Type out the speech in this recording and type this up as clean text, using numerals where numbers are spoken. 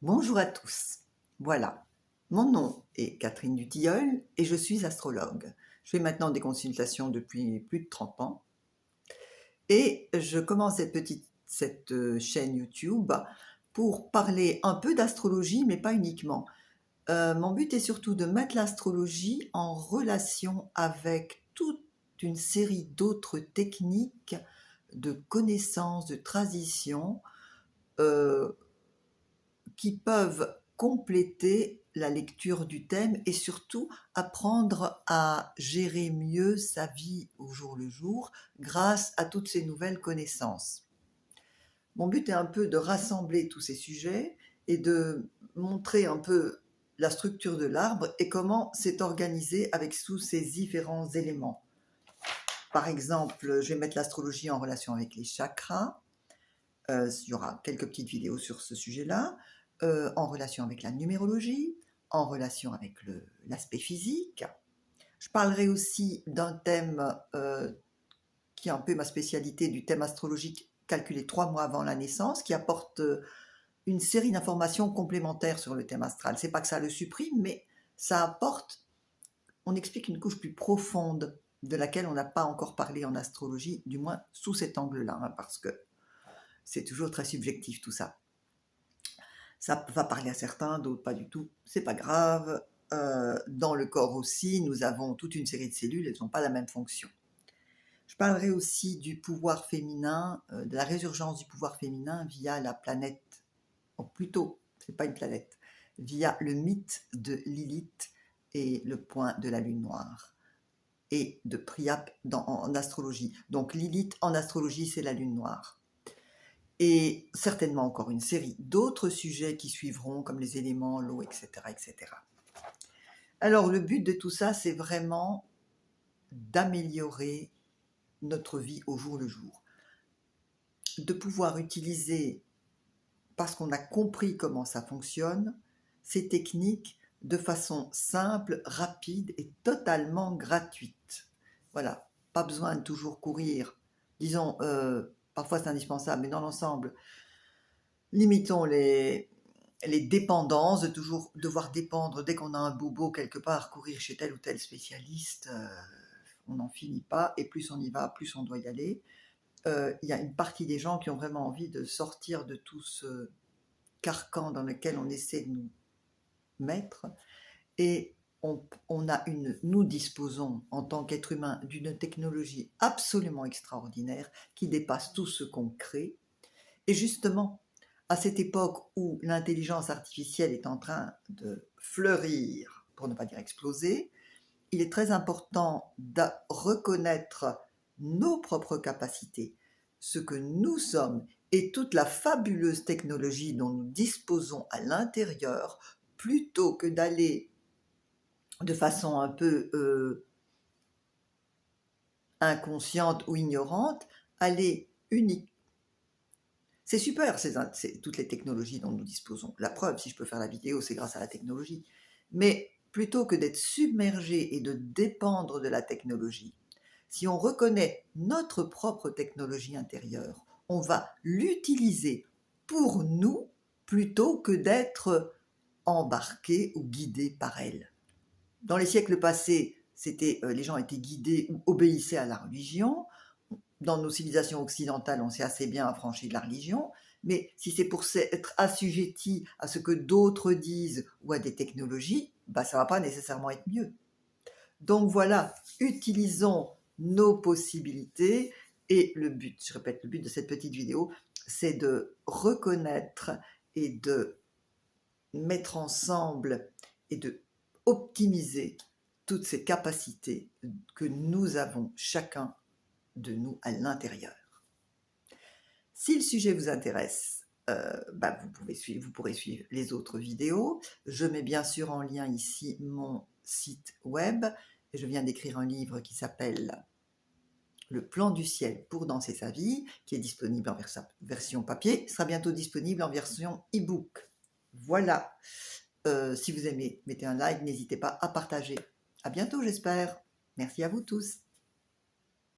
Bonjour à tous. Voilà, mon nom est Catherine Dutilleul et je suis astrologue. Je fais maintenant des consultations depuis plus de 30 ans et je commence cette chaîne YouTube pour parler un peu d'astrologie, mais pas uniquement. Mon but est surtout de mettre l'astrologie en relation avec toute une série d'autres techniques de connaissances, de traditions, euh, qui peuvent compléter la lecture du thème et surtout apprendre à gérer mieux sa vie au jour le jour grâce à toutes ces nouvelles connaissances. Mon but est un peu de rassembler tous ces sujets et de montrer un peu la structure de l'arbre et comment c'est organisé avec tous ces différents éléments. Par exemple, je vais mettre l'astrologie en relation avec les chakras. Il y aura quelques petites vidéos sur ce sujet-là, en relation avec la numérologie, en relation avec l'aspect physique. Je parlerai aussi d'un thème qui est un peu ma spécialité, du thème astrologique calculé 3 mois avant la naissance, qui apporte une série d'informations complémentaires sur le thème astral. C'est pas que ça le supprime, mais ça apporte, on explique une couche plus profonde de laquelle on n'a pas encore parlé en astrologie, du moins sous cet angle-là, hein, parce que c'est toujours très subjectif tout ça. Ça va parler à certains, d'autres pas du tout. C'est pas grave. Dans le corps aussi, nous avons toute une série de cellules, elles n'ont pas la même fonction. Je parlerai aussi du pouvoir féminin, de la résurgence du pouvoir féminin via la planète, ou plutôt, c'est pas une planète, via le mythe de Lilith et le point de la lune noire, et de Priap en astrologie. Donc Lilith en astrologie, c'est la lune noire. Et certainement encore une série d'autres sujets qui suivront, comme les éléments, l'eau, etc., etc. Alors, le but de tout ça, c'est vraiment d'améliorer notre vie au jour le jour. De pouvoir utiliser, parce qu'on a compris comment ça fonctionne, ces techniques de façon simple, rapide et totalement gratuite. Voilà, pas besoin de toujours courir. Disons, parfois c'est indispensable, mais dans l'ensemble, limitons les dépendances, de toujours devoir dépendre dès qu'on a un bobo quelque part, courir chez tel ou tel spécialiste, on n'en finit pas, et plus on y va, plus on doit y aller. Il y a une partie des gens qui ont vraiment envie de sortir de tout ce carcan dans lequel on essaie de nous mettre, et nous disposons en tant qu'être humain d'une technologie absolument extraordinaire qui dépasse tout ce qu'on crée, et justement, à cette époque où l'intelligence artificielle est en train de fleurir, pour ne pas dire exploser, il est très important de reconnaître nos propres capacités, ce que nous sommes et toute la fabuleuse technologie dont nous disposons à l'intérieur, plutôt que d'aller de façon un peu inconsciente ou ignorante, aller uniquement. C'est super, c'est toutes les technologies dont nous disposons. La preuve, si je peux faire la vidéo, c'est grâce à la technologie. Mais plutôt que d'être submergé et de dépendre de la technologie, si on reconnaît notre propre technologie intérieure, on va l'utiliser pour nous plutôt que d'être embarqué ou guidé par elle. Dans les siècles passés, les gens étaient guidés ou obéissaient à la religion. Dans nos civilisations occidentales, on s'est assez bien affranchi de la religion, mais si c'est pour être assujetti à ce que d'autres disent ou à des technologies, ça ne va pas nécessairement être mieux. Donc voilà, utilisons nos possibilités, et le but, je répète, le but de cette petite vidéo, c'est de reconnaître et de mettre ensemble et de optimiser toutes ces capacités que nous avons chacun de nous à l'intérieur. Si le sujet vous intéresse, vous pourrez suivre les autres vidéos. Je mets bien sûr en lien ici mon site web. Je viens d'écrire un livre qui s'appelle Le plan du ciel pour danser sa vie, qui est disponible en version papier, sera bientôt disponible en version e-book. Voilà. Si vous aimez, mettez un like, n'hésitez pas à partager. À bientôt, j'espère. Merci à vous tous.